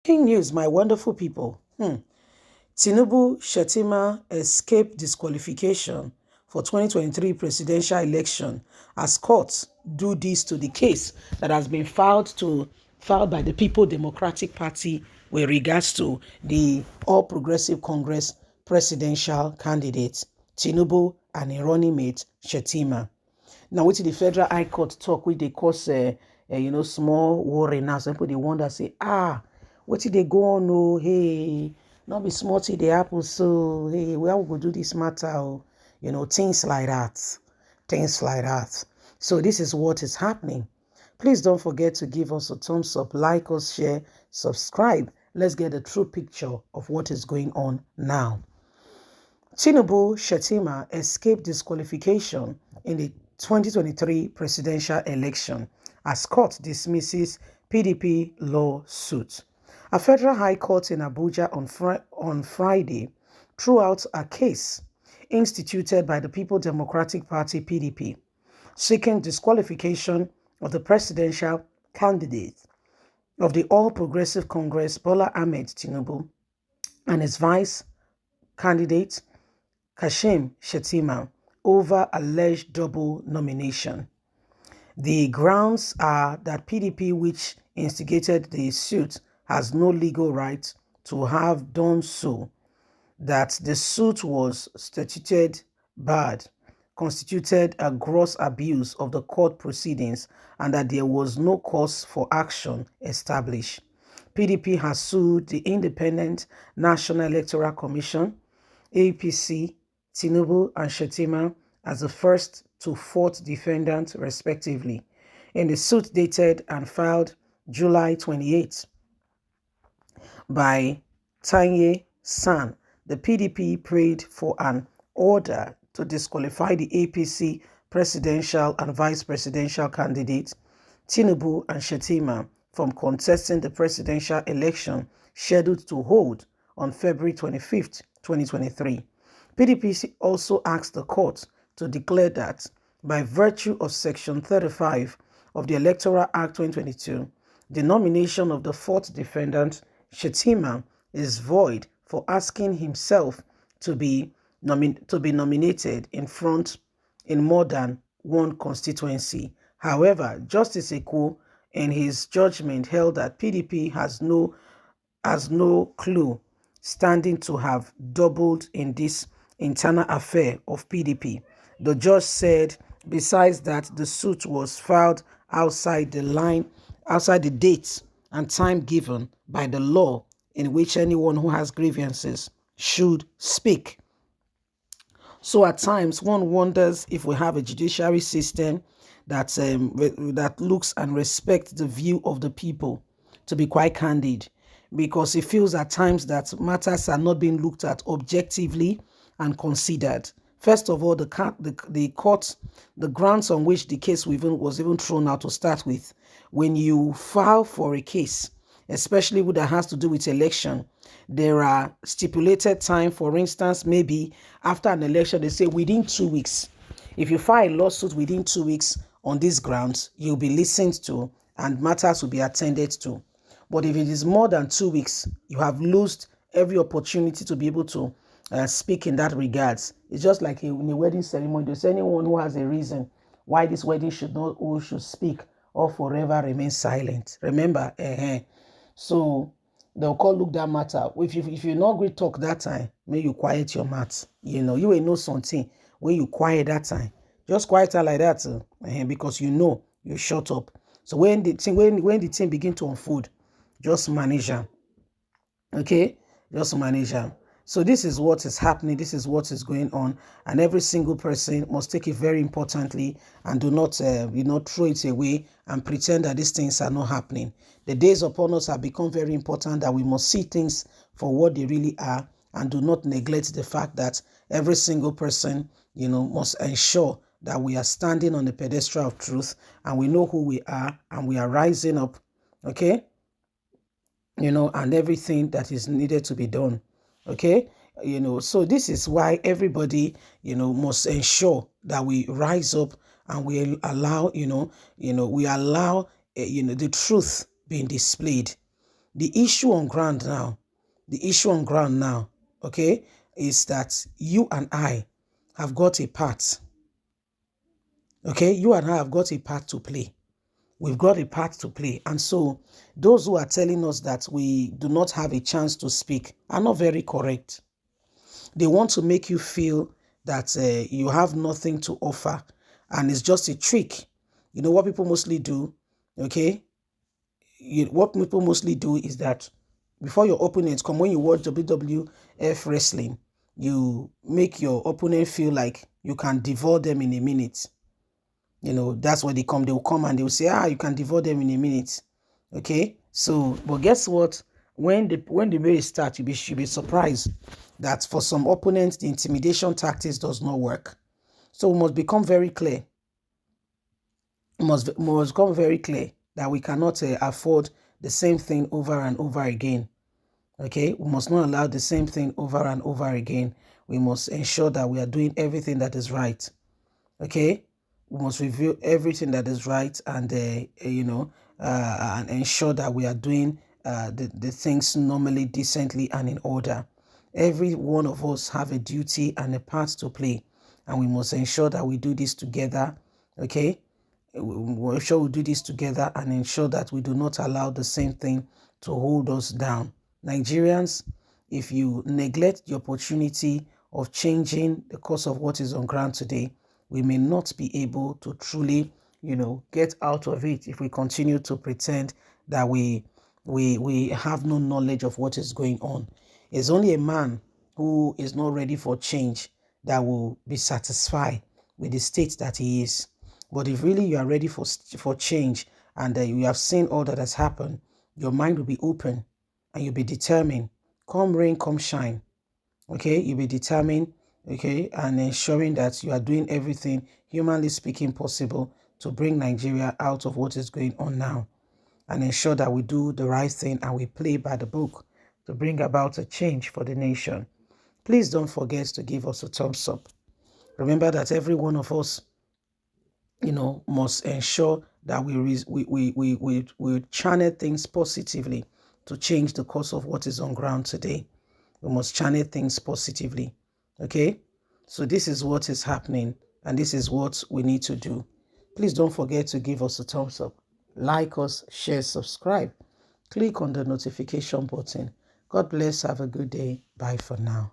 King news, my wonderful people. Tinubu Shettima escaped disqualification for 2023 presidential election as courts do this to the case that has been filed by the People Democratic Party with regards to the All Progressive Congress presidential candidate Tinubu and a running mate Shettima. Now, wetin the Federal High Court talk wey dey cause small worry now. Some people dey wonder say, wetin dey go on oh, hey, no be small thing dey happen so, hey, how we go do this matter oh, things like that, So this is what is happening. Please don't forget to give us a thumbs up, like us, share, subscribe. Let's get a true picture of what is going on now. Tinubu Shettima escaped disqualification in the 2023 presidential election as court dismisses PDP lawsuit. A federal high court in Abuja on Friday threw out a case instituted by the People Democratic Party PDP seeking disqualification of the presidential candidate of the All Progressive Congress Bola Ahmed Tinubu and his vice candidate Kashim Shettima over alleged double nomination. The grounds are that PDP, which instigated the suit, has no legal right to have done so, that the suit was constituted a gross abuse of the court proceedings, and that there was no cause for action established. PDP has sued the Independent National Electoral Commission, APC, Tinubu and Shettima as the first to fourth defendant, respectively, in the suit dated and filed July 28 by Tanye San. The PDP prayed for an order to disqualify the APC presidential and vice presidential candidates Tinubu and Shettima from contesting the presidential election scheduled to hold on February 25th, 2023. PDP also asked the court to declare that, by virtue of Section 35 of the Electoral Act 2022, the nomination of the fourth defendant, Shettima, is void for asking himself to be nominated in more than one constituency. However, Justice Eko, in his judgment, held that PDP has no clue standing to have doubled in this internal affair of PDP. The judge said, besides that, the suit was filed outside the date and time given by the law in which anyone who has grievances should speak. So at times, one wonders if we have a judiciary system that looks and respects the view of the people, to be quite candid, because it feels at times that matters are not being looked at objectively and considered. First of all, the court, the grounds on which the case was even thrown out to start with, when you file for a case, especially that has to do with election, there are stipulated time. For instance, maybe after an election, they say within 2 weeks. If you file a lawsuit within 2 weeks on these grounds, you'll be listened to and matters will be attended to. But if it is more than 2 weeks, you have lost every opportunity to be able to speak in that regards. It's just like in a wedding ceremony. There's anyone who has a reason why this wedding should speak or forever remain silent. Remember, so they'll call look that matter. If you not great talk that time, may you quiet your mouth. You will know something when you quiet that time. Just quiet her like that, because you shut up. So when the thing begin to unfold, just manage them. Okay, just manage them. So this is what is happening. This is what is going on, and every single person must take it very importantly and do not, throw it away and pretend that these things are not happening. The days upon us have become very important that we must see things for what they really are and do not neglect the fact that every single person, must ensure that we are standing on the pedestal of truth and we know who we are and we are rising up. Okay. And everything that is needed to be done. Okay. So this is why everybody, must ensure that we rise up and we allow, the truth being displayed. The issue on ground now, okay, is that you and I have got a part. Okay, you and I have got a part to play. We've got a part to play. And so those who are telling us that we do not have a chance to speak are not very correct. They want to make you feel that you have nothing to offer and it's just a trick. You know what people mostly do, okay? What people mostly do is that before your opponents come, when you watch WWF wrestling, you make your opponent feel like you can devour them in a minute. You know, that's where they come. They will come and they will say, you can devour them in a minute. Okay? So, but guess what? When the race starts, should be surprised that for some opponents, the intimidation tactics does not work. So we must become very clear. We must become very clear that we cannot afford the same thing over and over again. Okay? We must not allow the same thing over and over again. We must ensure that we are doing everything that is right. Okay? We must review everything that is right and, and ensure that we are doing the things normally, decently, and in order. Every one of us have a duty and a part to play, and we must ensure that we do this together, okay? We'll ensure we do this together and ensure that we do not allow the same thing to hold us down. Nigerians, if you neglect the opportunity of changing the course of what is on ground today, we may not be able to truly, get out of it if we continue to pretend that we have no knowledge of what is going on. It's only a man who is not ready for change that will be satisfied with the state that he is. But if really you are ready for change and you have seen all that has happened, your mind will be open and you'll be determined. Come rain, come shine. Okay, you'll be determined, okay, and ensuring that you are doing everything, humanly speaking, possible to bring Nigeria out of what is going on now and ensure that we do the right thing and we play by the book to bring about a change for the nation. Please don't forget to give us a thumbs up. Remember that every one of us, must ensure that we channel things positively to change the course of what is on ground today. We must channel things positively. Okay? So this is what is happening and this is what we need to do. Please don't forget to give us a thumbs up. Like us, share, subscribe. Click on the notification button. God bless. Have a good day. Bye for now.